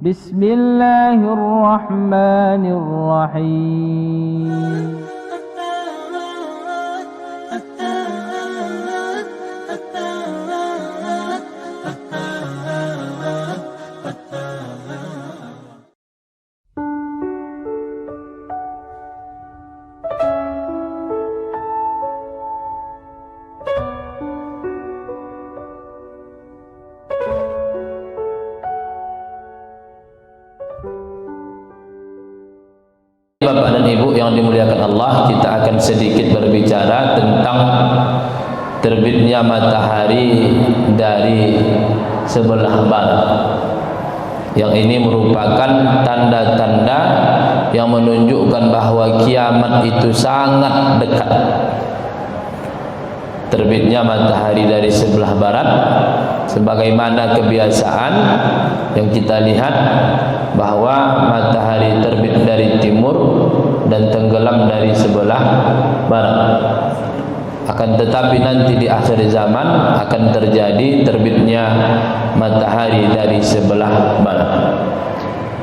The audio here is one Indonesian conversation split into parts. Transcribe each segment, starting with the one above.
Bismillahirrahmanirrahim. Bapak dan Ibu yang dimuliakan Allah, kita akan sedikit berbicara tentang terbitnya matahari dari sebelah barat. Yang ini merupakan tanda-tanda yang menunjukkan bahwa kiamat itu sangat dekat. Terbitnya matahari dari sebelah barat, sebagaimana kebiasaan yang kita lihat bahwa matahari terbit dari timur dan tenggelam dari sebelah barat. Akan tetapi nanti di akhir zaman akan terjadi terbitnya matahari dari sebelah barat.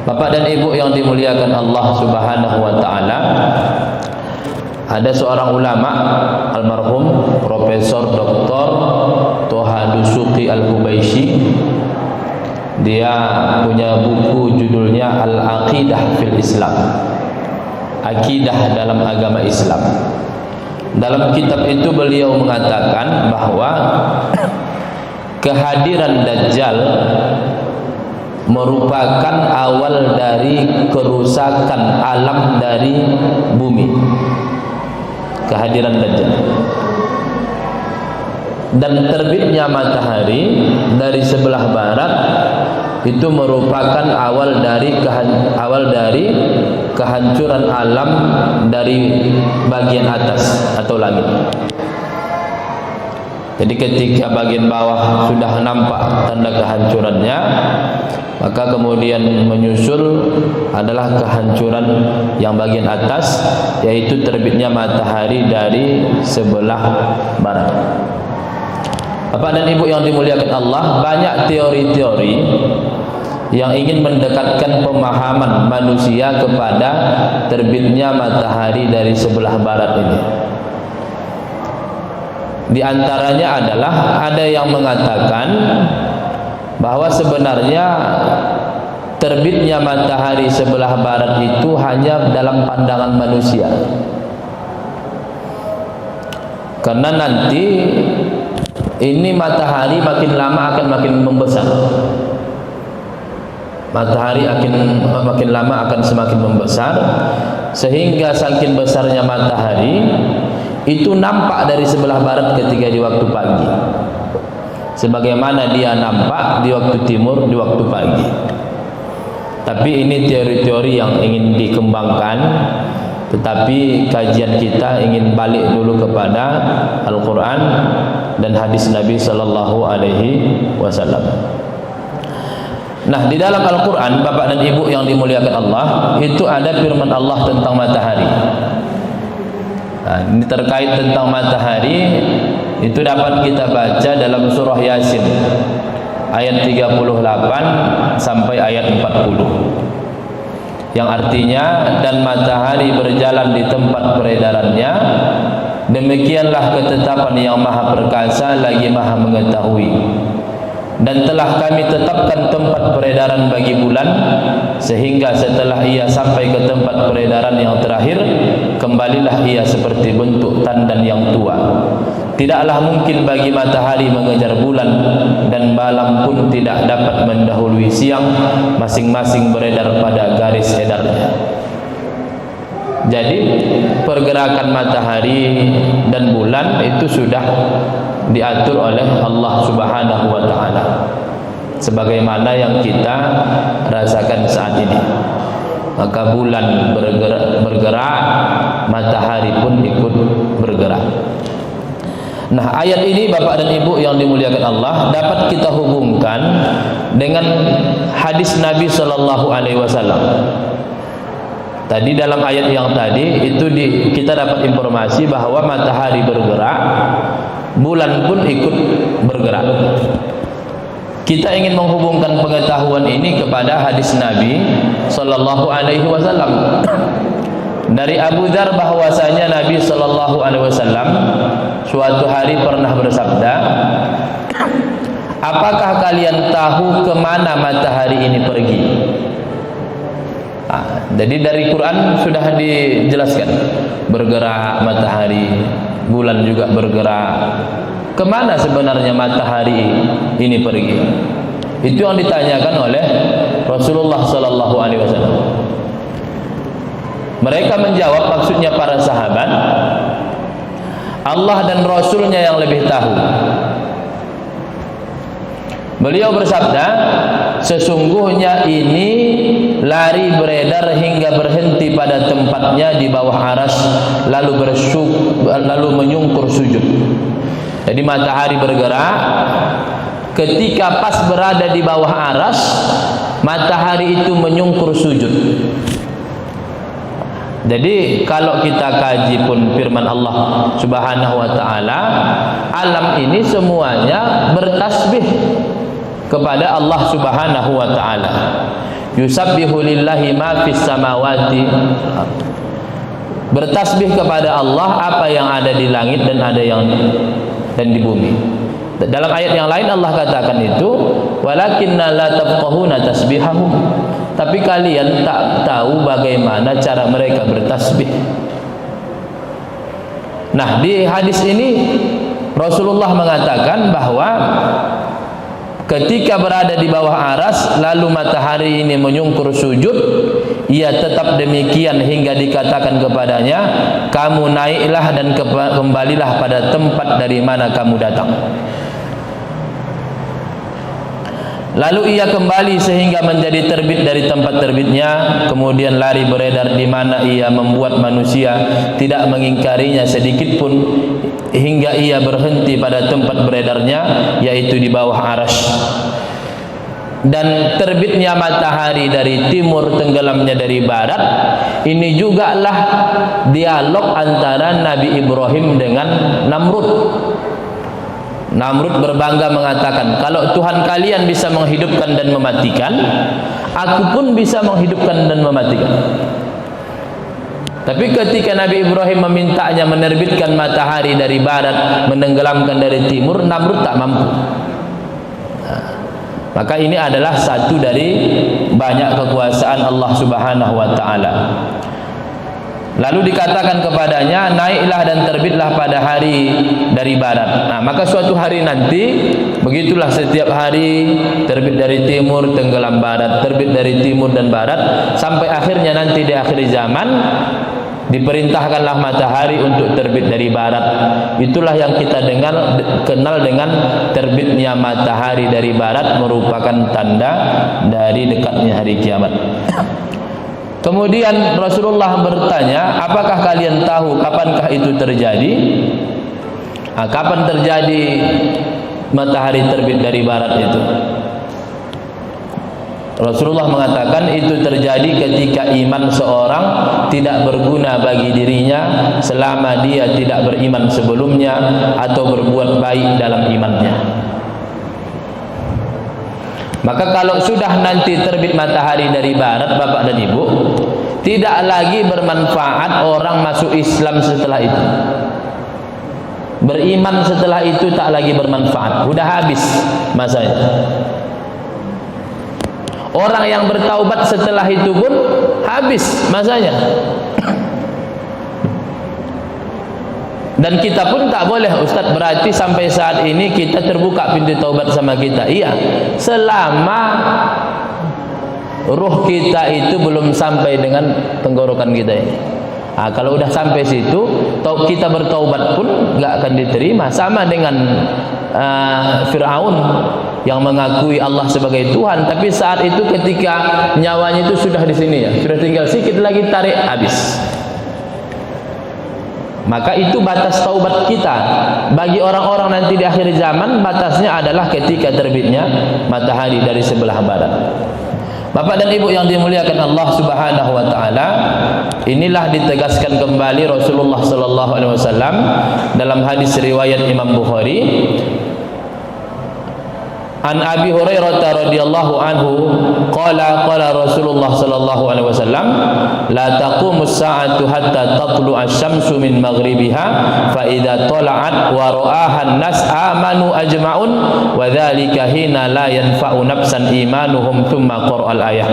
Bapak dan Ibu yang dimuliakan Allah Subhanahu wa taala, ada seorang ulama almarhum Profesor Dr. Toha Dusuki Al-Hubaisy. Dia punya buku judulnya Al-Aqidah fil Islam, Akidah dalam agama Islam. Dalam kitab itu beliau mengatakan bahwa kehadiran Dajjal merupakan awal dari kerusakan alam dari bumi. Kehadiran Dajjal dan terbitnya matahari dari sebelah barat itu merupakan awal dari kehancuran alam dari bagian atas atau langit. Jadi ketika bagian bawah sudah nampak tanda kehancurannya, maka kemudian menyusul adalah kehancuran yang bagian atas, yaitu terbitnya matahari dari sebelah barat. Bapak dan Ibu yang dimuliakan Allah, banyak teori-teori yang ingin mendekatkan pemahaman manusia kepada terbitnya matahari dari sebelah barat ini. Di antaranya adalah ada yang mengatakan bahwa sebenarnya terbitnya matahari sebelah barat itu hanya dalam pandangan manusia, karena nanti ini matahari makin lama akan makin membesar. Matahari makin lama akan semakin membesar, sehingga saking besarnya matahari itu nampak dari sebelah barat ketika di waktu pagi, sebagaimana dia nampak di waktu timur di waktu pagi. Tapi ini teori-teori yang ingin dikembangkan, tetapi kajian kita ingin balik dulu kepada Al-Quran dan hadis Nabi Sallallahu Alaihi Wasallam. Nah, di dalam Al-Quran, Bapak dan Ibu yang dimuliakan Allah, itu ada firman Allah tentang matahari. Nah, ini terkait tentang matahari, itu dapat kita baca dalam surah Yasin ayat 38 sampai ayat 40, yang artinya, dan matahari berjalan di tempat peredarannya, demikianlah ketetapan yang maha perkasa lagi maha mengetahui. Dan telah kami tetapkan tempat peredaran bagi bulan, sehingga setelah ia sampai ke tempat peredaran yang terakhir, kembalilah ia seperti bentuk tandan yang tua. Tidaklah mungkin bagi matahari mengejar bulan, dan malam pun tidak dapat mendahului siang, masing-masing beredar pada garis edarnya. Jadi pergerakan matahari dan bulan itu sudah diatur oleh Allah Subhanahu wa taala, sebagaimana yang kita rasakan saat ini. Maka bulan bergerak, matahari pun ikut bergerak. Nah, ayat ini Bapak dan Ibu yang dimuliakan Allah dapat kita hubungkan dengan hadis Nabi Sallallahu Alaihi Wasallam. Tadi dalam ayat yang tadi itu kita dapat informasi bahwa matahari bergerak, bulan pun ikut bergerak. kita ingin menghubungkan pengetahuan ini kepada hadis Nabi sallallahu alaihi wasallam. Dari Abu Dzar bahwasanya Nabi sallallahu alaihi wasallam suatu hari pernah bersabda, apakah kalian tahu kemana matahari ini pergi? Jadi dari Quran sudah dijelaskan, bergerak matahari, bulan juga bergerak. Kemana sebenarnya matahari ini pergi? Itu yang ditanyakan oleh Rasulullah sallallahu alaihi wasallam. Mereka menjawab, maksudnya para sahabat, Allah dan Rasulnya yang lebih tahu. Beliau bersabda, sesungguhnya ini lari beredar hingga berhenti pada tempatnya di bawah aras, lalu menyungkur sujud. Jadi matahari bergerak, ketika pas berada di bawah aras, matahari itu menyungkur sujud. Jadi kalau kita kaji pun firman Allah Subhanahu wa taala, alam ini semuanya bertasbih kepada Allah Subhanahu wa taala. Yusabbihu lillahi ma fis samawati. Bertasbih kepada Allah apa yang ada di langit dan ada yang di bumi. Dalam ayat yang lain Allah katakan itu, walakinna la tafqahuna tasbihahum. Tapi kalian tak tahu bagaimana cara mereka bertasbih. Nah, di hadis ini Rasulullah mengatakan bahwa ketika berada di bawah aras lalu matahari ini menyungkur sujud, ia tetap demikian hingga dikatakan kepadanya, kamu naiklah dan kembalilah pada tempat dari mana kamu datang. Lalu ia kembali sehingga menjadi terbit dari tempat terbitnya, kemudian lari beredar di mana ia membuat manusia tidak mengingkarinya sedikit pun, hingga ia berhenti pada tempat beredarnya, yaitu di bawah arsy. Dan terbitnya matahari dari timur, tenggelamnya dari barat, ini jugalah dialog antara Nabi Ibrahim dengan Namrud. Namrud berbangga mengatakan, kalau Tuhan kalian bisa menghidupkan dan mematikan, aku pun bisa menghidupkan dan mematikan. Tapi ketika Nabi Ibrahim memintanya menerbitkan matahari dari barat, menenggelamkan dari timur, Namrud tak mampu. Maka ini adalah satu dari banyak kekuasaan Allah Subhanahu wa taala. Lalu dikatakan kepadanya, naiklah dan terbitlah pada hari dari barat. Nah, maka suatu hari nanti begitulah, setiap hari terbit dari timur, tenggelam barat, terbit dari timur dan barat, sampai akhirnya nanti di akhir zaman diperintahkanlah matahari untuk terbit dari barat. Itulah yang kita kenal dengan terbitnya matahari dari barat, merupakan tanda dari dekatnya hari kiamat. Kemudian Rasulullah bertanya, apakah kalian tahu kapankah itu terjadi? Kapan terjadi matahari terbit dari barat itu? Rasulullah mengatakan itu terjadi ketika iman seorang tidak berguna bagi dirinya selama dia tidak beriman sebelumnya atau berbuat baik dalam imannya. Maka kalau sudah nanti terbit matahari dari barat, Bapak dan Ibu, tidak lagi bermanfaat orang masuk Islam setelah itu. Beriman setelah itu tak lagi bermanfaat, sudah habis masanya. Orang yang bertaubat setelah itu pun habis masanya. Dan kita pun tak boleh, Ustaz, berarti sampai saat ini kita terbuka pintu taubat sama kita. Iya, selama ruh kita itu belum sampai dengan tenggorokan kita ini. Kalau udah sampai situ, kita bertaubat pun nggak akan diterima. Sama dengan Fir'aun yang mengakui Allah sebagai Tuhan, tapi saat itu ketika nyawanya itu sudah di sini ya, sudah tinggal sedikit lagi tarik, habis. Maka itu batas taubat kita. Bagi orang-orang nanti di akhir zaman, batasnya adalah ketika terbitnya matahari dari sebelah barat. Bapak dan Ibu yang dimuliakan Allah Subhanahu wa taala, inilah ditegaskan kembali Rasulullah sallallahu alaihi wasallam dalam hadis riwayat Imam Bukhari. An Abi Hurairah radhiyallahu anhu qala Rasulullah sallallahu alaihi wasallam la taqumus sa'atu hatta tatlu'a asy-syamsu min maghribiha fa idza tala'at wa ra'aha an-nas amanu ajma'un wa dzalika hina la yanfa'u nafsan imanuhum thumma qara'al ayah.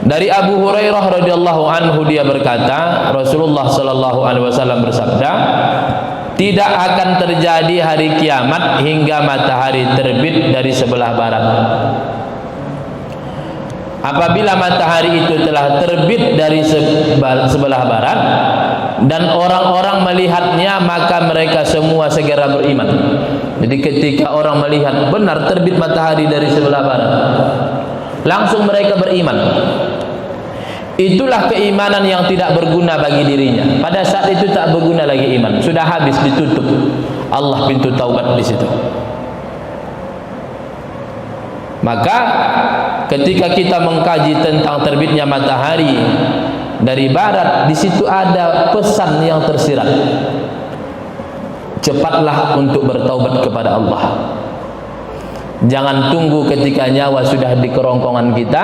Dari Abu Hurairah radhiyallahu anhu dia berkata, Rasulullah sallallahu alaihi wasallam bersabda, tidak akan terjadi hari kiamat hingga matahari terbit dari sebelah barat. Apabila matahari itu telah terbit dari sebelah barat dan orang-orang melihatnya, maka mereka semua segera beriman. Jadi ketika orang melihat benar terbit matahari dari sebelah barat, langsung mereka beriman. Itulah keimanan yang tidak berguna bagi dirinya. Pada saat itu tak berguna lagi iman, sudah habis, ditutup Allah pintu taubat di situ. Maka ketika kita mengkaji tentang terbitnya matahari dari barat, di situ ada pesan yang tersirat. Cepatlah untuk bertaubat kepada Allah. Jangan tunggu ketika nyawa sudah di kerongkongan kita,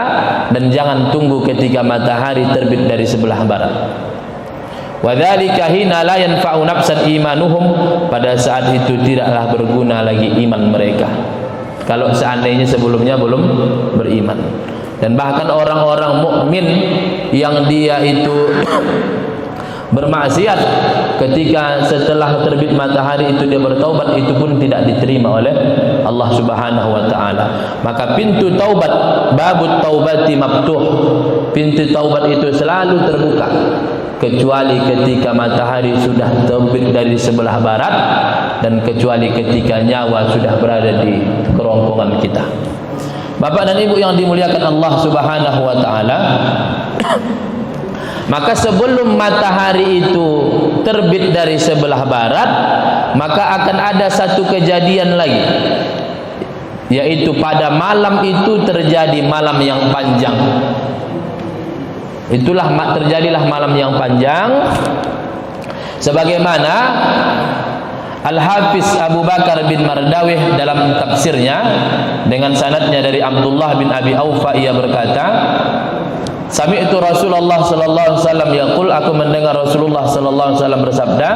dan jangan tunggu ketika matahari terbit dari sebelah barat. Wa dzalika hina la yanfa'u nafsan imanuhum, pada saat itu tidaklah berguna lagi iman mereka kalau seandainya sebelumnya belum beriman. Dan bahkan orang-orang mukmin yang dia itu bermaksiat, ketika setelah terbit matahari itu dia bertaubat, itu pun tidak diterima oleh Allah Subhanahu wa taala. Maka pintu taubat, babut taubati maftuh, pintu taubat itu selalu terbuka, kecuali ketika matahari sudah terbit dari sebelah barat, dan kecuali ketika nyawa sudah berada di kerongkongan kita. Bapak dan Ibu yang dimuliakan Allah Subhanahu wa taala, maka sebelum matahari itu terbit dari sebelah barat, maka akan ada satu kejadian lagi, yaitu pada malam itu terjadi malam yang panjang. Terjadilah malam yang panjang, sebagaimana Al-Hafiz Abu Bakar bin Mardawih dalam tafsirnya dengan sanadnya dari Abdullah bin Abi Aufa, ia berkata, sami'tu Rasulullah sallallahu alaihi wasallam yaqul, aku mendengar Rasulullah sallallahu alaihi wasallam bersabda,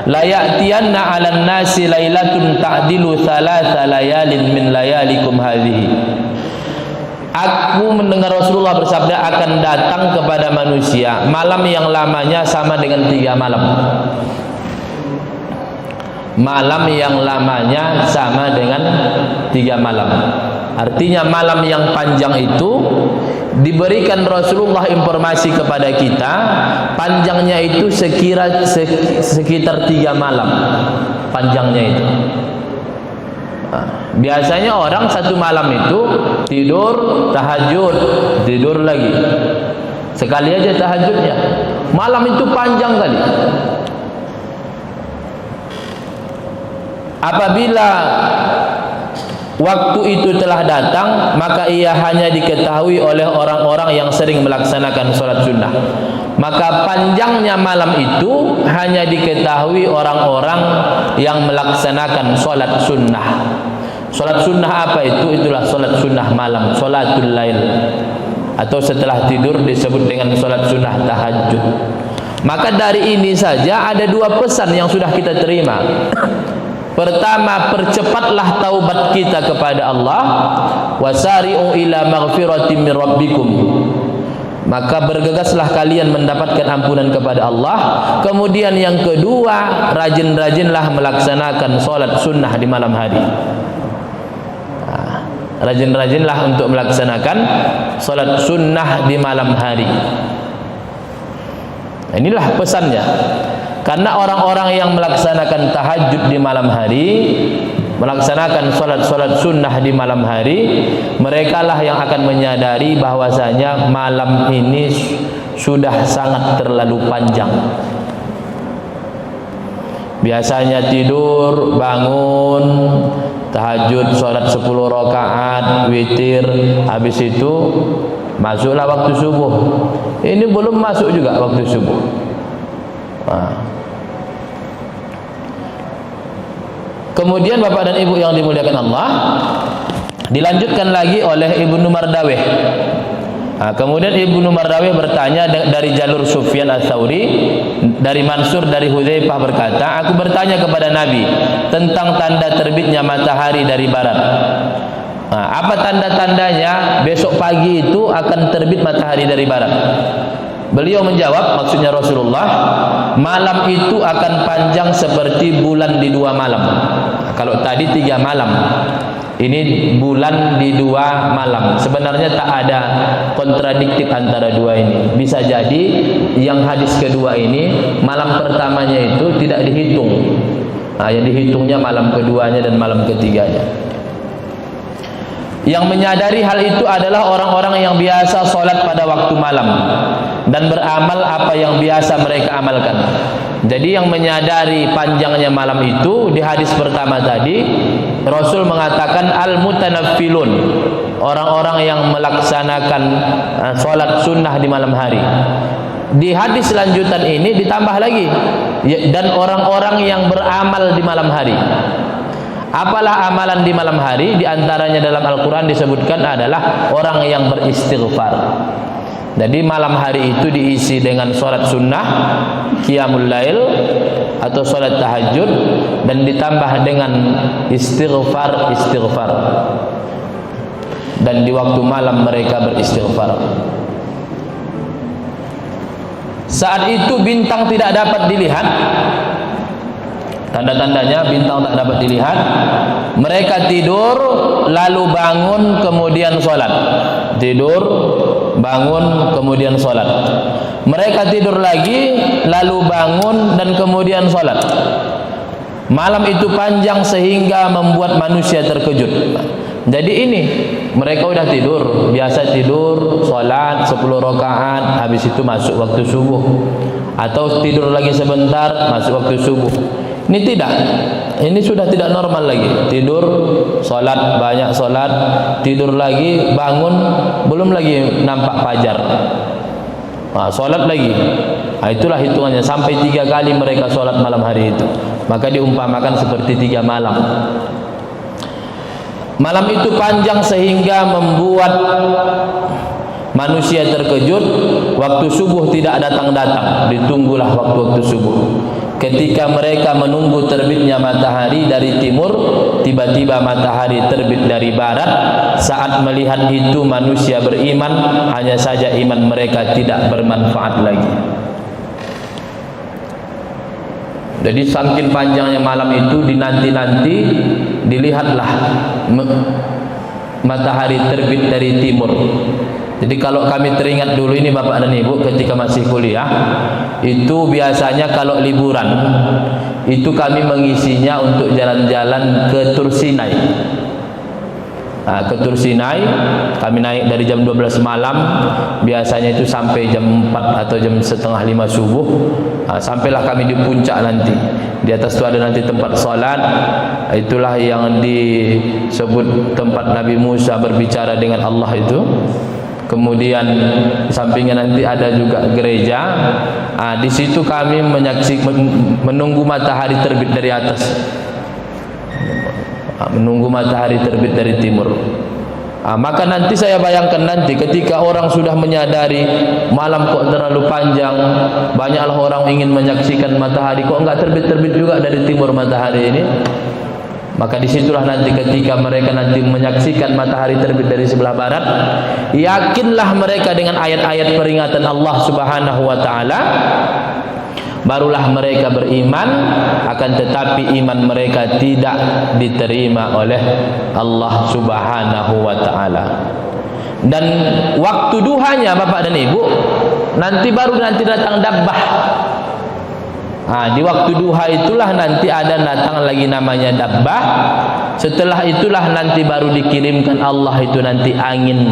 la ya'tiyanna 'alan nasi lailatun ta'dilu thalatha layalin min layalikum hadhihi. Aku mendengar Rasulullah bersabda, akan datang kepada manusia malam yang lamanya sama dengan 3 malam. Malam yang lamanya sama dengan 3 malam. Artinya malam yang panjang itu diberikan Rasulullah informasi kepada kita, panjangnya itu sekitar 3 malam panjangnya itu. Biasanya orang satu malam itu tidur, tahajud, tidur lagi, sekali aja tahajudnya. Malam itu panjang kali. Apabila waktu itu telah datang, maka ia hanya diketahui oleh orang-orang yang sering melaksanakan sholat sunnah. Maka panjangnya malam itu hanya diketahui orang-orang yang melaksanakan sholat sunnah. Sholat sunnah apa itu? Itulah sholat sunnah malam, sholatul lail, atau setelah tidur disebut dengan sholat sunnah tahajud. Maka dari ini saja ada 2 pesan yang sudah kita terima. Pertama, percepatlah taubat kita kepada Allah. Wasari'u ila maghfiratin min rabbikum. Maka bergegaslah kalian mendapatkan ampunan kepada Allah. Kemudian yang kedua, rajin-rajinlah melaksanakan sholat sunnah di malam hari. Rajin-rajinlah untuk melaksanakan sholat sunnah di malam hari. Inilah pesannya. Karena orang-orang yang melaksanakan tahajud di malam hari, melaksanakan sholat-sholat sunnah di malam hari, merekalah yang akan menyadari bahwasanya malam ini sudah sangat terlalu panjang. Biasanya tidur, bangun, tahajud, sholat 10 rakaat, witir, habis itu masuklah waktu subuh. Ini belum masuk juga waktu subuh. Kemudian Bapak dan Ibu yang dimuliakan Allah, dilanjutkan lagi oleh Ibnu Mardaweh. Kemudian Ibnu Mardaweh bertanya dari jalur Sufyan Ats-Tsauri, dari Mansur, dari Hudzaifah berkata, aku bertanya kepada Nabi tentang tanda terbitnya matahari dari barat. Apa tanda-tandanya besok pagi itu akan terbit matahari dari barat? Beliau menjawab, maksudnya Rasulullah, malam itu akan panjang seperti bulan di 2 malam. Kalau tadi 3 malam, ini bulan di 2 malam. Sebenarnya tak ada kontradiktif antara dua ini. Bisa jadi yang hadis kedua ini, malam pertamanya itu tidak dihitung. Yang dihitungnya malam keduanya dan malam ketiganya. Yang menyadari hal itu adalah orang-orang yang biasa sholat pada waktu malam dan beramal apa yang biasa mereka amalkan. Jadi yang menyadari panjangnya malam itu, di hadis pertama tadi Rasul mengatakan al-mutanaffilun, orang-orang yang melaksanakan sholat sunnah di malam hari. Di hadis lanjutan ini ditambah lagi, dan orang-orang yang beramal di malam hari. Apalah amalan di malam hari? Di antaranya dalam Al-Quran disebutkan adalah orang yang beristighfar. Jadi malam hari itu diisi dengan sholat sunnah, qiyamul lail atau sholat tahajud, dan ditambah dengan istighfar. Dan di waktu malam mereka beristighfar. Saat itu bintang tidak dapat dilihat. Tanda-tandanya bintang tak dapat dilihat. Mereka tidur lalu bangun kemudian sholat. Tidur, bangun, kemudian sholat. Mereka tidur lagi lalu bangun dan kemudian sholat. Malam itu panjang sehingga membuat manusia terkejut. Jadi ini mereka udah tidur, biasa tidur, sholat 10 rakaat, habis itu masuk waktu subuh. Atau tidur lagi sebentar, masuk waktu subuh. Ini tidak, ini sudah tidak normal lagi. Tidur, sholat, banyak sholat, tidur lagi, bangun, belum lagi nampak fajar. Sholat lagi. Itulah hitungannya, sampai 3 kali mereka sholat malam hari itu. Maka diumpamakan seperti 3 malam. Malam itu panjang sehingga membuat manusia terkejut. Waktu subuh tidak datang-datang, ditunggulah waktu-waktu subuh. Ketika mereka menunggu terbitnya matahari dari timur, tiba-tiba matahari terbit dari barat. Saat melihat itu manusia beriman, hanya saja iman mereka tidak bermanfaat lagi. Jadi saking panjangnya malam itu, dinanti-nanti dilihatlah matahari terbit dari timur. Jadi kalau kami teringat dulu ini Bapak dan Ibu ketika masih kuliah, itu biasanya kalau liburan itu kami mengisinya untuk jalan-jalan ke Tursinai. Ke Tursinai kami naik dari jam 12 malam, biasanya itu sampai jam 4 atau jam setengah 5 subuh. Sampailah kami di puncak nanti. Di atas itu ada nanti tempat salat. Itulah yang disebut tempat Nabi Musa berbicara dengan Allah itu. Kemudian di sampingnya nanti ada juga gereja. Di situ kami menunggu matahari terbit dari atas, menunggu matahari terbit dari timur. Maka nanti saya bayangkan nanti ketika orang sudah menyadari malam kok terlalu panjang, banyaklah orang ingin menyaksikan matahari, kok enggak terbit-terbit juga dari timur matahari ini. Maka disitulah nanti ketika mereka nanti menyaksikan matahari terbit dari sebelah barat, yakinlah mereka dengan ayat-ayat peringatan Allah Subhanahu wa taala, barulah mereka beriman. Akan tetapi iman mereka tidak diterima oleh Allah Subhanahu wa taala. Dan waktu duhanya Bapak dan Ibu, nanti baru datang dabbah. Di waktu duha itulah nanti ada datang lagi namanya dabbah. Setelah itulah nanti baru dikirimkan Allah itu nanti angin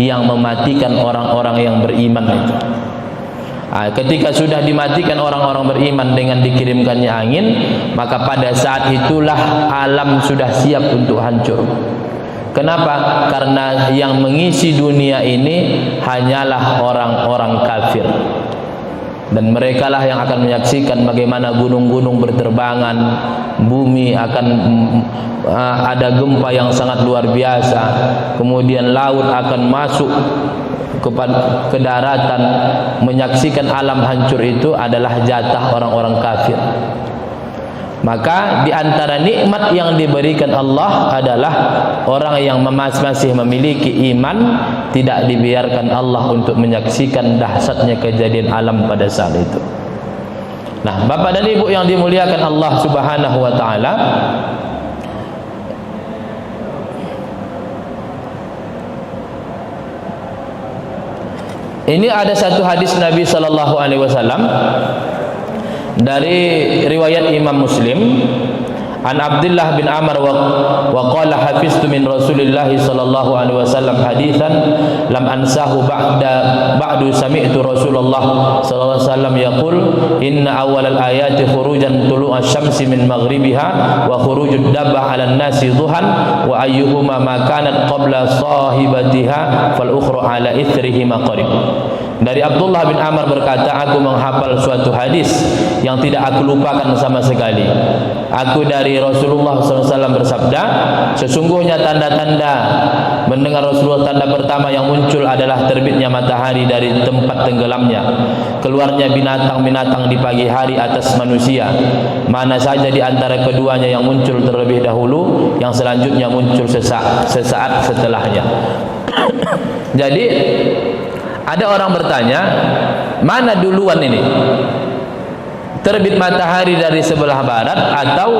yang mematikan orang-orang yang beriman itu. Ketika sudah dimatikan orang-orang beriman dengan dikirimkannya angin, maka pada saat itulah alam sudah siap untuk hancur. Kenapa? Karena yang mengisi dunia ini hanyalah orang-orang kafir. Dan merekalah yang akan menyaksikan bagaimana gunung-gunung berterbangan, bumi akan ada gempa yang sangat luar biasa, kemudian laut akan masuk ke daratan. Menyaksikan alam hancur itu adalah jatah orang-orang kafir. Maka di antara nikmat yang diberikan Allah adalah orang yang masih memiliki iman, tidak dibiarkan Allah untuk menyaksikan dahsyatnya kejadian alam pada saat itu. Nah, Bapak dan Ibu yang dimuliakan Allah Subhanahu wa taala, ini ada satu hadis Nabi sallallahu alaihi wasallam dari riwayat Imam Muslim, an Abdullah bin Amr wa qala hafiztu min Rasulillah sallallahu alaihi wasallam haditsan lam ansahu ba'du sami'tu Rasulullah sallallahu alaihi wasallam yaqul inna awwalal ayati khurujan tulu'asy syamsi min maghribiha wa khurujud dabbah 'alan nasi duhan wa ayyuhuma ma kanat qabla sahibatiha fal ukhra 'ala ithrihi maqarib. Dari Abdullah bin Amr berkata, aku menghafal suatu hadis yang tidak aku lupakan sama sekali. Aku dari Rasulullah SAW bersabda, sesungguhnya tanda-tanda mendengar Rasulullah, tanda pertama yang muncul adalah terbitnya matahari dari tempat tenggelamnya, keluarnya binatang-binatang di pagi hari atas manusia, mana saja di antara keduanya yang muncul terlebih dahulu, yang selanjutnya muncul sesaat setelahnya. Jadi ada orang bertanya, mana duluan ini? Terbit matahari dari sebelah barat atau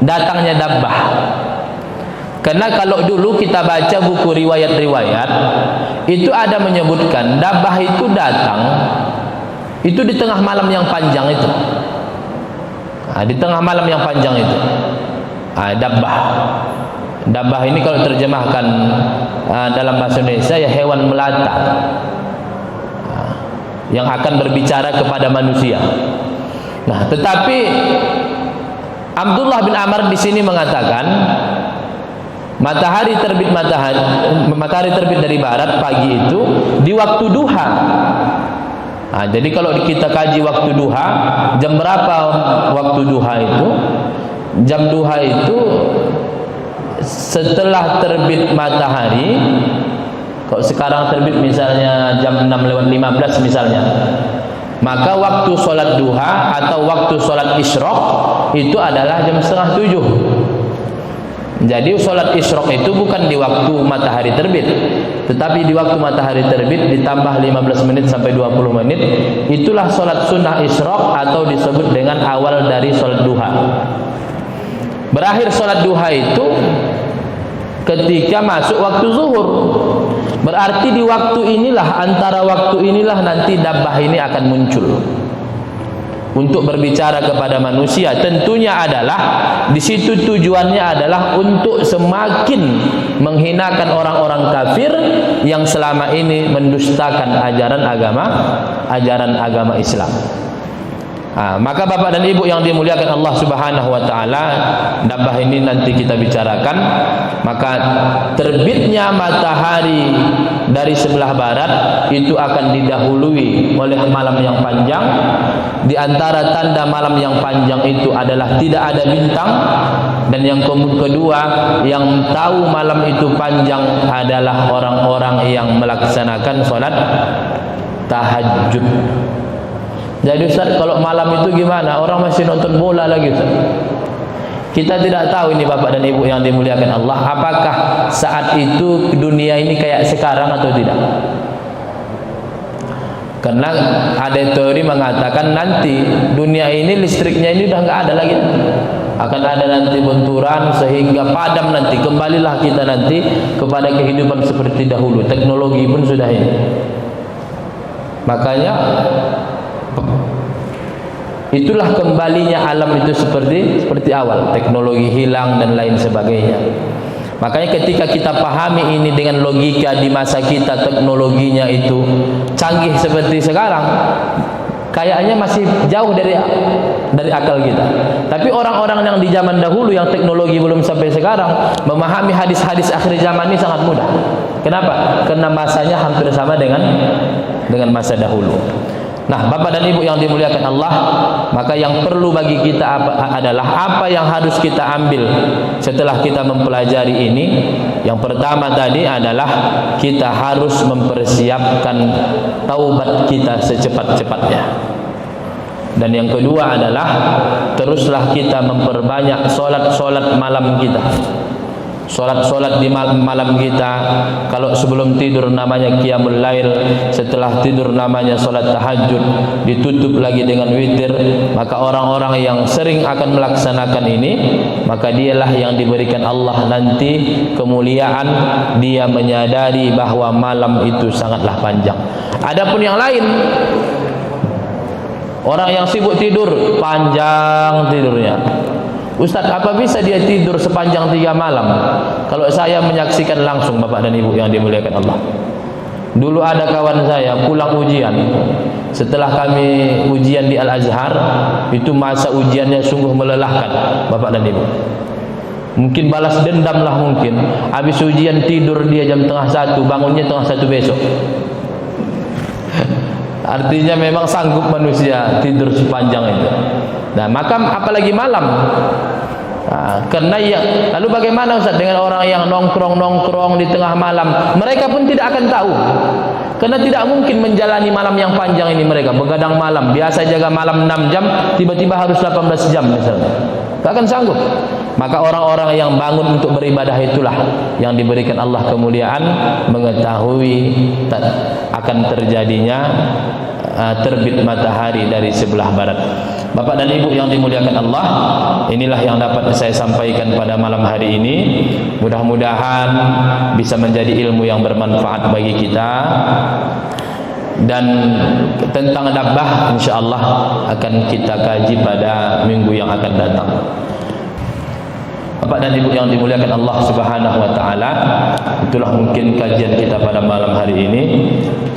datangnya dabbah? Karena kalau dulu kita baca buku riwayat-riwayat, itu ada menyebutkan dabbah itu datang itu di tengah malam yang panjang itu. Di tengah malam yang panjang itu. Dabbah. Dabbah ini kalau terjemahkan dalam bahasa Indonesia ya hewan melata yang akan berbicara kepada manusia. Nah, tetapi Abdullah bin Amr di sini mengatakan matahari terbit dari barat pagi itu di waktu duha. Jadi kalau kita kaji waktu duha, jam berapa waktu duha itu? Jam duha itu setelah terbit matahari. Kalau sekarang terbit misalnya jam 6:15 misalnya, maka waktu sholat duha atau waktu sholat isyraq itu adalah jam 6:30. Jadi sholat isyraq itu bukan di waktu matahari terbit, tetapi di waktu matahari terbit ditambah 15 menit sampai 20 menit, itulah sholat sunnah isyraq atau disebut dengan awal dari sholat duha. Berakhir sholat duha itu ketika masuk waktu zuhur. Berarti di waktu inilah, antara waktu inilah nanti dabbah ini akan muncul untuk berbicara kepada manusia. Tentunya adalah di situ tujuannya adalah untuk semakin menghinakan orang-orang kafir yang selama ini mendustakan ajaran agama Islam. Maka Bapak dan Ibu yang dimuliakan Allah Subhanahu wa taala, dabbah ini nanti kita bicarakan. Maka terbitnya matahari dari sebelah barat itu akan didahului oleh malam yang panjang. Di antara tanda malam yang panjang itu adalah tidak ada bintang, dan yang kedua yang tahu malam itu panjang adalah orang-orang yang melaksanakan sholat tahajud. Jadi Ustaz, kalau malam itu gimana? Orang masih nonton bola lagi Ustaz. Kita tidak tahu ini Bapak dan Ibu yang dimuliakan Allah, apakah saat itu dunia ini kayak sekarang atau tidak. Karena ada teori mengatakan nanti dunia ini listriknya ini udah nggak ada lagi. Akan ada nanti benturan sehingga padam nanti. Kembalilah kita nanti kepada kehidupan seperti dahulu. Teknologi pun sudah ini. Makanya itulah kembalinya alam itu seperti awal, teknologi hilang dan lain sebagainya. Makanya ketika kita pahami ini dengan logika di masa kita, teknologinya itu canggih seperti sekarang, kayaknya masih jauh dari akal kita. Tapi orang-orang yang di zaman dahulu yang teknologi belum sampai sekarang, memahami hadis-hadis akhir zaman ini sangat mudah. Kenapa? Karena masanya hampir sama dengan masa dahulu. Nah, Bapak dan Ibu yang dimuliakan Allah, maka yang perlu bagi kita adalah apa yang harus kita ambil setelah kita mempelajari ini. Yang pertama tadi adalah kita harus mempersiapkan taubat kita secepat-cepatnya. Dan yang kedua adalah teruslah kita memperbanyak solat-solat malam kita. Solat-solat di malam kita. Kalau sebelum tidur namanya qiyamul lail, setelah tidur namanya solat tahajud, ditutup lagi dengan witir. Maka orang-orang yang sering akan melaksanakan ini, maka dialah yang diberikan Allah nanti kemuliaan. Dia menyadari bahwa malam itu sangatlah panjang. Adapun yang lain, orang yang sibuk tidur, panjang tidurnya. Ustaz, apa bisa dia tidur sepanjang 3 malam? Kalau saya menyaksikan langsung, Bapak dan Ibu yang dimuliakan Allah. Dulu ada kawan saya pulang ujian. Setelah kami ujian di Al-Azhar, itu masa ujiannya sungguh melelahkan, Bapak dan Ibu. Mungkin balas dendam lah mungkin. Habis ujian tidur dia jam 12:30, bangunnya 12:30 besok. Artinya memang sanggup manusia tidur sepanjang itu. Nah, maka apalagi malam. Nah, karena lalu bagaimana Ustaz dengan orang yang nongkrong di tengah malam? Mereka pun tidak akan tahu. Karena tidak mungkin menjalani malam yang panjang ini mereka. Begadang malam, biasa jaga malam 6 jam, tiba-tiba harus 18 jam misalnya. Tak akan sanggup. Maka orang-orang yang bangun untuk beribadah itulah yang diberikan Allah kemuliaan, mengetahui akan terjadinya terbit matahari dari sebelah barat. Bapak dan Ibu yang dimuliakan Allah, inilah yang dapat saya sampaikan pada malam hari ini. Mudah-mudahan bisa menjadi ilmu yang bermanfaat bagi kita. Dan tentang dabbah insyaallah akan kita kaji pada minggu yang akan datang. Bapak dan Ibu yang dimuliakan Allah Subhanahu wa taala, itulah mungkin kajian kita pada malam hari ini.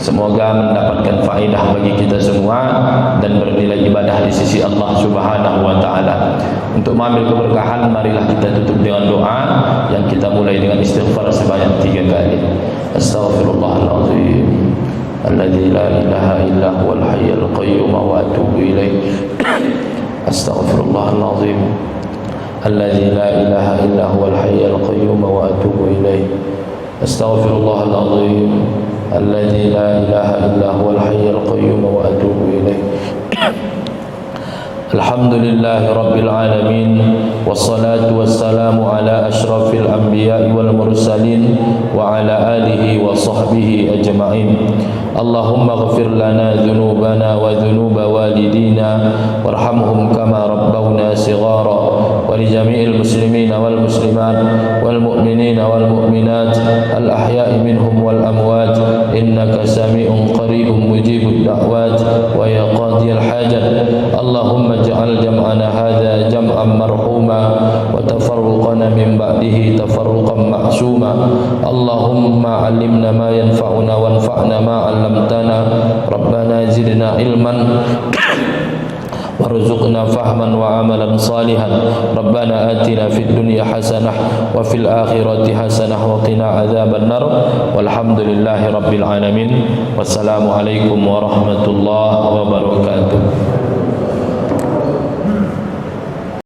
Semoga mendapatkan faedah bagi kita semua dan bernilai ibadah di sisi Allah Subhanahu wa taala. Untuk mengambil keberkahan, marilah kita tutup dengan doa yang kita mulai dengan istighfar sebanyak 3 kali. Astaghfirullahalazim alladzi la ilaha illa huwal hayyul qayyum wa atubu ilaih. Astaghfirullahalazim الذي لا إله إلا هو الحي القيوم وأتوب إليه. أستغفر الله العظيم الذي لا إله إلا هو الحي القيوم وأتوب إليه. الحمد لله رب العالمين والصلاة والسلام على أشرف الأنبياء والمرسلين وعلى آله وصحبه أجمعين. اللهم اغفر لنا ذنوبنا وذنوب والدينا وارحمهم كما ربونا صغارا ولجميع المسلمين والمسلمات والمؤمنين والمؤمنات الأحياء منهم والأموات إنك سميع قريب مجيب الدعوات ويا قاضي الحاجات. اللهم اجعل جمعنا هذا جمعا مرحوما وتفرقنا من بعده تفرقا معصوما. اللهم علمنا ما ينفعنا وانفعنا ما علمتنا. ربنا زدنا علما وارزقنا فهما وعملا صالحا. ربنا آتنا في الدنيا حسنة وفي الآخرة حسنة وقنا عذاب النار. والحمد لله رب العالمين. والسلام عليكم ورحمة الله وبركاته.